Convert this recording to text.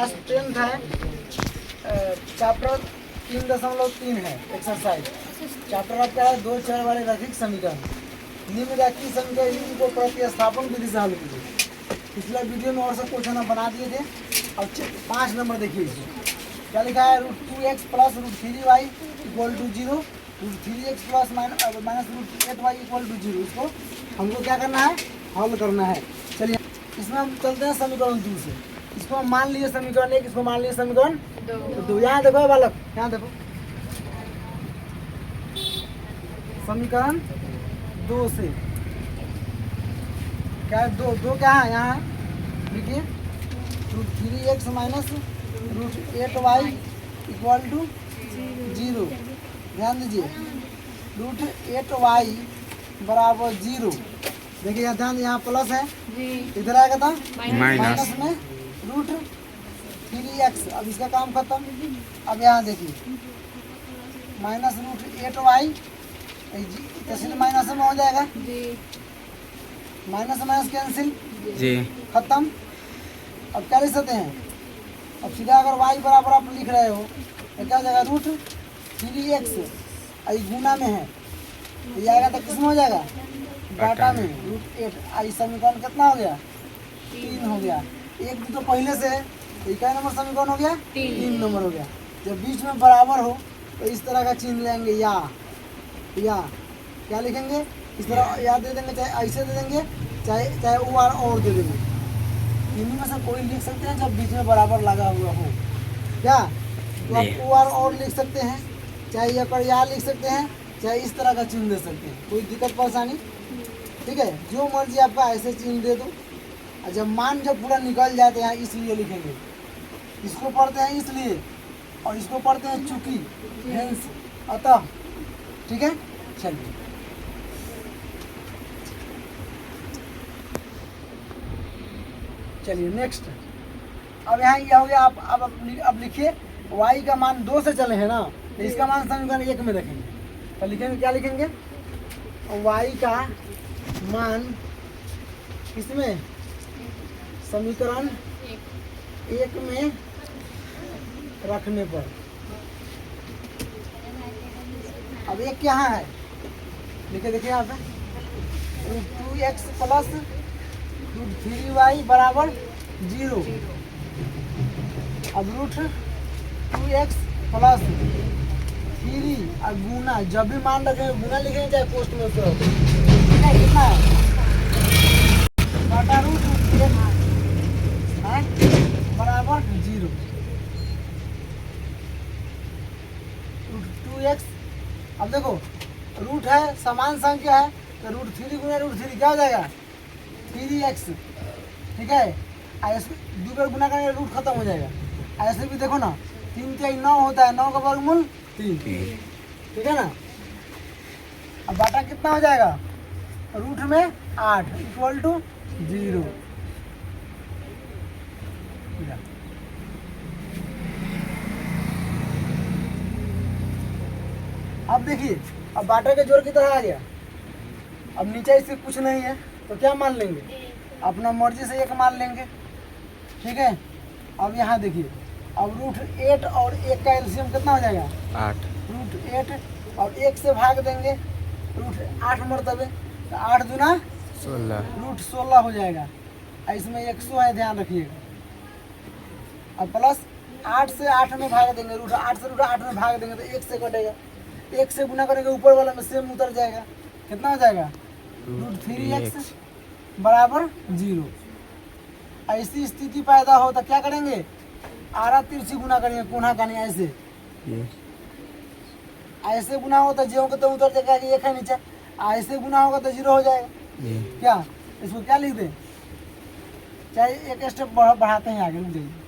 Class 10th है, chapter 3.3 है exercise. Chapter आपका है 2 चर वाले रैखिक समीकरण। निम्न रैखिक समीकरण को प्रतिस्थापन विधि से हल कीजिए। पिछले वीडियो में और सब क्वेश्चन हम बना दिए थे। अब 5 नंबर देखिए इसमें क्या लिखा है, √2x plus √3y equal to 0, √3x plus minus √8y equal to 0। इसको हमको क्या करना है, हल करना है। चलिए इसमें हम चलते हैं समीकरण 2 से। इसको हम मान लिए समीकरण 1, इसको मान लिए समीकरण 2। यहाँ देखो बालक, यहाँ देखो समीकरण 2 से क्या है, दो क्या है यहाँ देखिए, √3x minus √8y equal to 0। ध्यान दीजिए, √8y बराबर 0। देखिए यहाँ ध्यान, यहाँ प्लस है, इधर आएगा था माइनस में √3x। अब इसका काम खत्म। अब यहाँ देखिए माइनस √8y, तहसील माइनस में हो जाएगा, माइनस माइनस कैंसिल जी, खत्म। अब क्या लिख सकते हैं, अब सीधा अगर y बराबर आप लिख रहे हो तो क्या हो जाएगा, √3x गुना में है तो ये आएगा तो किसमें हो जाएगा, डाटा में √8। आई समीकरण कितना हो गया, 3 हो गया। 1 तो पहले से है तो क्या नंबर समीकरण हो गया, 3 नंबर हो गया। जब बीच में बराबर हो तो इस तरह का चिन्ह लेंगे, या क्या लिखेंगे, इस तरह या दे देंगे, चाहे ऐसे दे देंगे, चाहे और दे देंगे। तीनों में से कोई लिख सकते हैं जब बीच में बराबर लगा हुआ हो। क्या तो आप और लिख सकते हैं, चाहे या लिख सकते हैं, चाहे इस तरह का चिन्ह दे सकते हैं, कोई दिक्कत परेशानी, ठीक है। जो मर्जी आपका ऐसे चिन्ह दे दो। और जब मान जब पूरा निकल जाते हैं इसलिए लिखेंगे, इसको पढ़ते हैं इसलिए, और इसको पढ़ते हैं चूंकि, हेंस, अतः, ठीक है। चलिए चलिए नेक्स्ट। अब यहाँ ये हो गया। आप अब लिखिए, y का मान 2 से चले हैं ना, तो इसका मान समीकरण 1 में रखेंगे। तो लिखेंगे, क्या लिखेंगे, y का मान इसमें समीकरण 1 में रखने पर। अब एक क्या है, लिखे देखिए यहाँ पे, √2x प्लस √3y बराबर 0। अब √2x प्लस 3 और गुना, जब भी मान रखेंगे गुना लिखेंगे, चाहे पोस्ट में उसको कितना है, बटा √2x बराबर 0। √2x, अब देखो रूट है, समान संख्या है, तो √3 गुना √3 क्या हो जाएगा, 3x, ठीक है। ऐसे 2 बार गुना करेंगे रूट खत्म हो जाएगा। ऐसे भी देखो ना, 3 के 9 होता है, 9 का वर्गमूल 3, ठीक है ना। अब बाटा कितना हो जाएगा, रूट में 8 इक्वल टू 0। अब देखिए, अब बाटा के जोड़ की तरह आ गया। अब नीचे इससे कुछ नहीं है तो क्या मान लेंगे, अपना मर्जी से 1 मान लेंगे, ठीक है। अब यहाँ देखिए, अब √8 और 1 का एलसीएम कितना हो जाएगा, 8। √8 और 1 से भाग देंगे, √8 मरतबे, तो 8 दूना 16, √16 हो जाएगा। इसमें 100 है, ध्यान रखिएगा। अब प्लस 8 से 8 में भाग देंगे, √8 से √8 में भाग देंगे तो 1 से कटेगा, 1 से गुना करेंगे, ऊपर वाला में सेम उतर जाएगा, कितना हो जाएगा, √3x बराबर 0। ऐसी स्थिति पैदा हो तो क्या करेंगे, आरा तिरछी गुना करेंगे, कोना का नहीं, ऐसे गुना हो तो जो तो उतर जाएगा, 1 है नीचे, ऐसे गुना होगा तो 0 हो जाएगा। क्या इसको क्या लिख दें, चाहे एक स्टेप बढ़ाते हैं आगे, रुक जाइए।